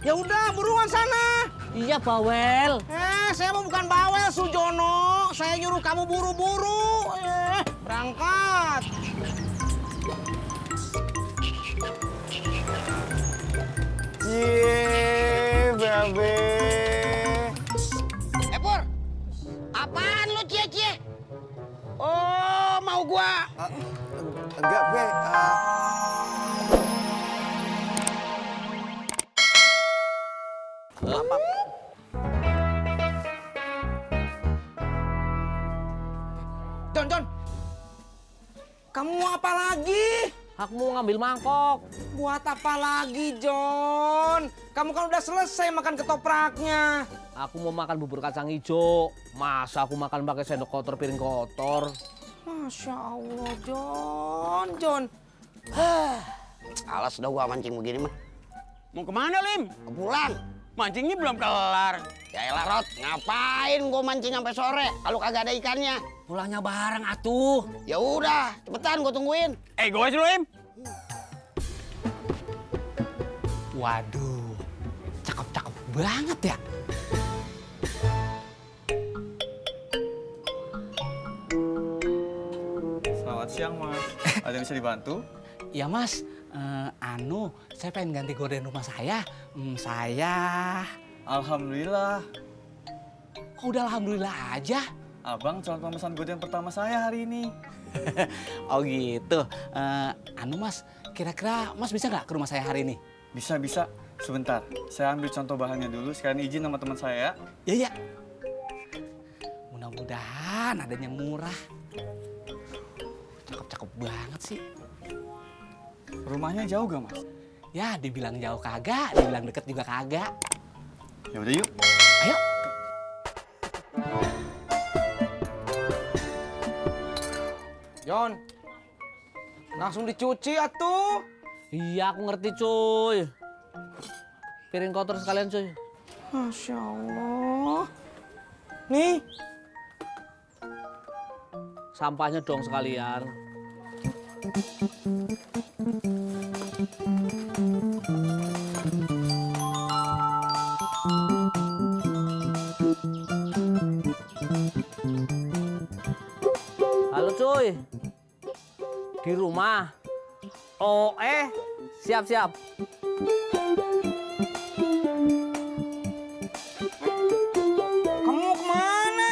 Ya udah, buruan sana. Iya, bawel. Saya mau bukan bawel, Sujono. Saya nyuruh kamu buru-buru. Berangkat. Babe. Pur. Apaan lu cie-cie? Oh, mau gua. Enggak, Be. Apa? John. Kamu mau apa lagi? Aku mau ngambil mangkok. Buat apa lagi, John? Kamu kan udah selesai makan ketopraknya. Aku mau makan bubur kacang hijau. Masa aku makan pakai sendok kotor, piring kotor? Masya Allah, John. Alas dah gua mancing begini mah. Mau kemana, Lim? Pulang. Mancingnya belum kelar. Ya elah, Rod. Ngapain gua mancing sampai sore kalau kagak ada ikannya? Pulangnya bareng atuh. Ya udah, cepetan gua tungguin. Gue dulu, Lim. Waduh, cakep-cakep banget ya. Selamat siang, Mas. Ada yang bisa dibantu? Ya, Mas. Saya pengen ganti gorden rumah saya. Alhamdulillah. Kok udah alhamdulillah aja? Abang calon pemesan gorden pertama saya hari ini. Oh gitu. Mas, kira-kira Mas bisa nggak ke rumah saya hari ini? Bisa. Sebentar, saya ambil contoh bahannya dulu. Sekalian izin sama teman saya. Ya. Mudah-mudahan ada yang murah. Cakep-cakep banget sih. Rumahnya jauh gak, Mas? Ya, dibilang jauh kagak, dibilang deket juga kagak. Ya udah yuk. Ayo. John, langsung dicuci atuh. Iya, aku ngerti, cuy. Piring kotor sekalian, cuy. Masya Allah. Nih. Sampahnya dong sekalian. Halo, cuy. Di rumah. Oh, siap. Kamu mau kemana?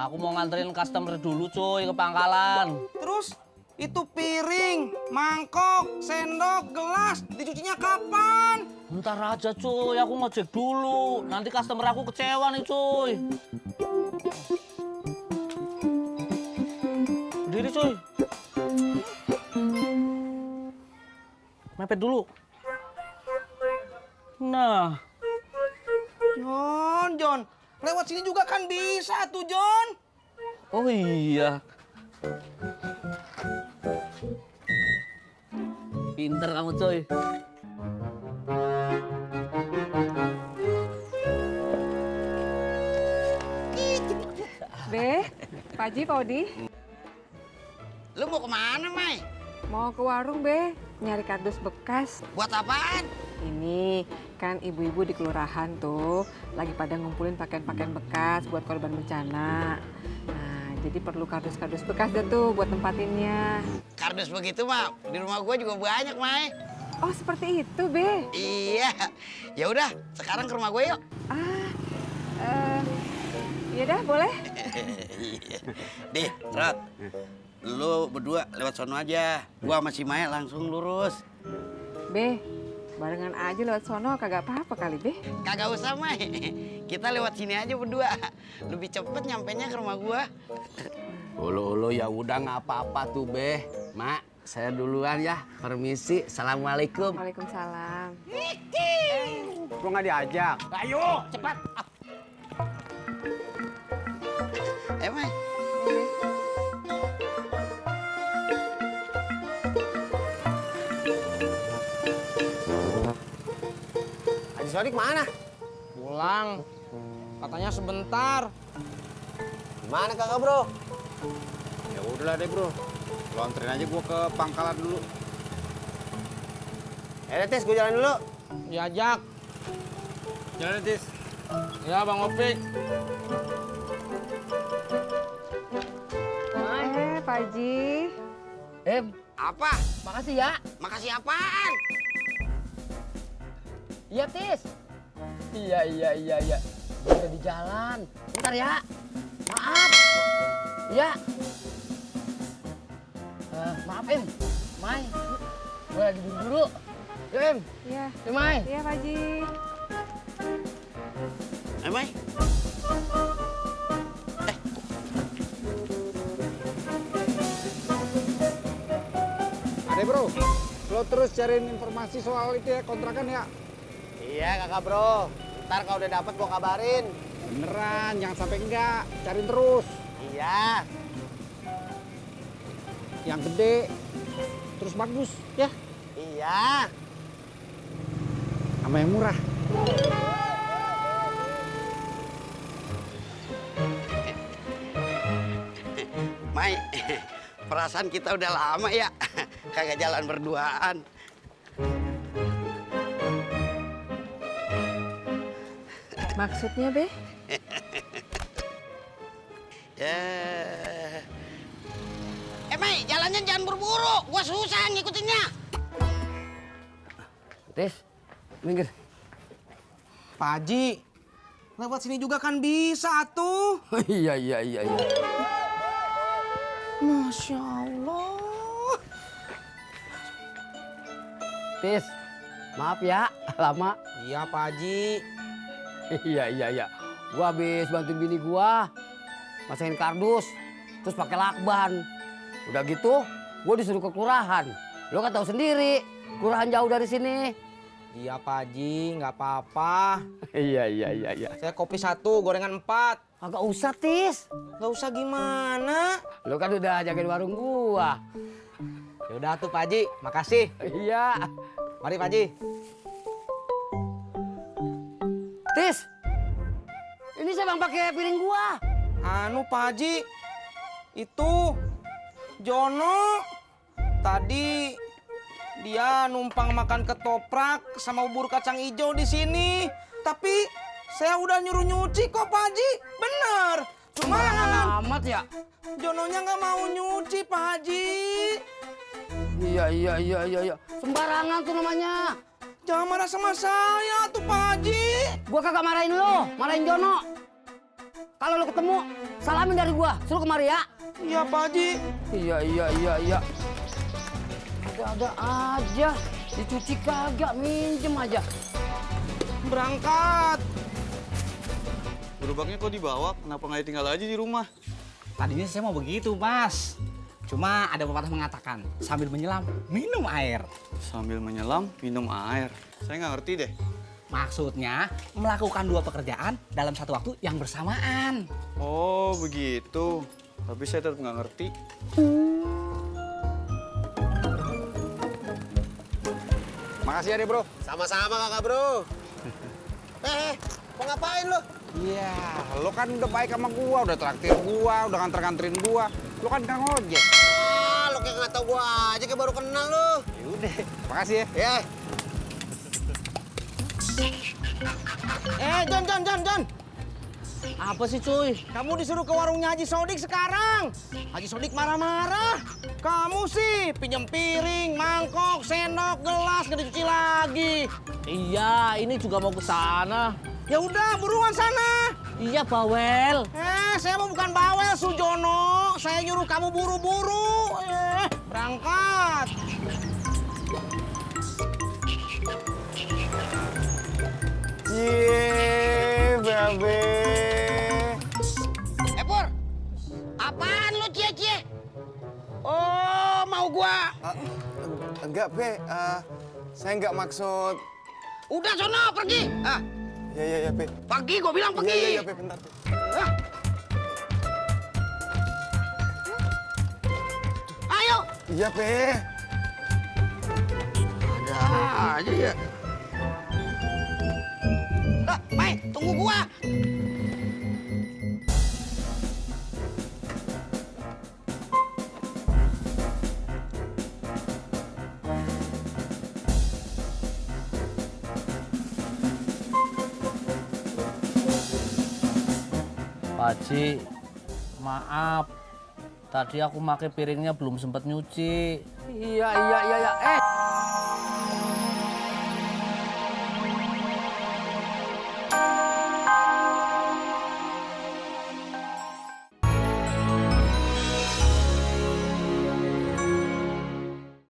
Aku mau nganterin customer dulu, cuy, ke pangkalan. Terus itu piring, mangkok, sendok, gelas, dicucinya kapan? Bentar aja, cuy. Aku ngojek dulu. Nanti customer aku kecewa nih, cuy. Berdiri, cuy. Mepet dulu. Nah. John, lewat sini juga kan bisa tuh, John. Oh iya. Pinter kamu, coy. Be, Pak Haji, Pak Odi, Lu mau kemana, Mai? mau ke warung, Be, nyari kardus bekas. Buat apaan? Ini kan ibu-ibu di kelurahan tuh lagi pada ngumpulin pakaian-pakaian bekas buat korban bencana. Nah, jadi perlu kardus-kardus bekas deh tuh buat tempatinnya. Kardus begitu mah di rumah gua juga banyak, Mai. Oh, seperti itu, Be. Iya. Ya udah, sekarang ke rumah gua yuk. Ya dah, boleh. Dih, Rod. Lu berdua lewat sono aja. Gua sama si Maya langsung lurus. Be, barengan aja lewat sono kagak apa-apa kali, Be. Kagak usah, Mai. Kita lewat sini aja berdua. Lebih cepet nyampenya ke rumah gua. Ulu ya udah nggak apa-apa tuh, Beh. Mak, saya duluan ya. Permisi. Assalamualaikum. Waalaikumsalam. Gua nggak diajak. Ayo, cepat. Mai. Haji Sodik mana? Pulang. Katanya sebentar. Mana kakak, Bro? Ya udahlah deh, Bro. Lo anterin aja gua ke pangkalan dulu. Tis, gua jalan dulu. Diajak. Jalan, Tis. Ya Bang Opik. Pak Haji. Apa? Makasih ya. Makasih apaan? Iya, Tis. Iya. Udah di jalan. Bentar ya. Maaf. Iya. Maaf, Em. Mai. Gue lagi buru-buru. Yuk, Em. Iya. Yuk, Mai. Iya, Pak Haji. Mai. Ade bro, lo terus cariin informasi soal itu ya kontrakan ya. Iya kakak bro, ntar kalau udah dapet gua kabarin. Beneran, jangan sampai enggak, cariin terus. Iya. Yang gede, terus bagus ya. Iya. Sama yang murah. Mai, perasaan kita udah lama ya kagak jalan berduaan. Maksudnya, Be? Ya. Mai, jalannya jangan buru-buru. Gua susah ngikutinnya. Tis, minggir. Pak Haji, lewat sini juga kan bisa tuh. Iya. Masya Allah. Tis, maaf ya, lama. Iya Pak Haji. Iya. Gua habis bantuin bini gua masangin kardus, terus pakai lakban. Udah gitu, gua disuruh ke kelurahan. Lo kan tahu sendiri, kelurahan jauh dari sini. Iya Pak Haji, nggak apa-apa. Iya. Saya kopi 1, gorengan 4. Kagak usah, Tis. Nggak usah gimana? Lo kan udah jagain warung gua. Yaudah tuh Pak Haji, makasih. Iya. Mari Pak Haji. Tis, ini siapa yang pakai piring gua? Anu Pak Haji, itu Jono. Tadi dia numpang makan ketoprak sama bubur kacang hijau di sini. Tapi saya udah nyuruh nyuci kok Pak Haji. Bener. Cuma Amat ya? Jononya nggak mau nyuci Pak Haji. Iya. Sembarangan tuh namanya. Jangan marah sama saya tuh Pak Haji. Gua kagak marahin lo, marahin Jono. Kalau lo ketemu, salamin dari gua, suruh kemari ya. Iya Pak Haji. Iya. Ada aja, dicuci kagak, minjem aja. Berangkat. Gerobaknya kok dibawa? Kenapa nggak tinggal aja di rumah? Tadinya saya mau begitu, Mas. Cuma ada pepatah mengatakan, sambil menyelam, minum air. Sambil menyelam, minum air. Saya nggak ngerti deh. Maksudnya, melakukan 2 pekerjaan dalam satu waktu yang bersamaan. Oh, begitu. Tapi saya tetap nggak ngerti. Makasih ya deh bro. Sama-sama kakak bro. Mau ngapain lo? Iya, lo kan udah baik sama gua, udah traktir gua, udah nganter-nganterin gua. Lo kan kang ojek. Lo kayak nggak tau gua aja, kayak baru kenal lo. Yaudah, makasih ya. Ya. John. Apa sih cuy? Kamu disuruh ke warungnya Haji Sodik sekarang. Haji Sodik marah-marah. Kamu sih pinjam piring, mangkok, sendok, gelas, nggak dicuci lagi. Iya, ini juga mau ke sana. Ya udah, buruan sana. Iya, bawel. Saya mau bukan bawel, Sujono. Saya nyuruh kamu buru-buru. Berangkat. Babe. Pur, apaan lu cie-cie? Oh, mau gua. Enggak, Be. Saya nggak maksud. Udah sono, pergi. Ya, Be. Pergi, gua bilang pergi. Iya, Be, bentar. Be. Ayo. Iya, Be. Ada aja ya. Mai, tunggu gua. Haji, maaf. Tadi aku pakai piringnya belum sempat nyuci. Iya.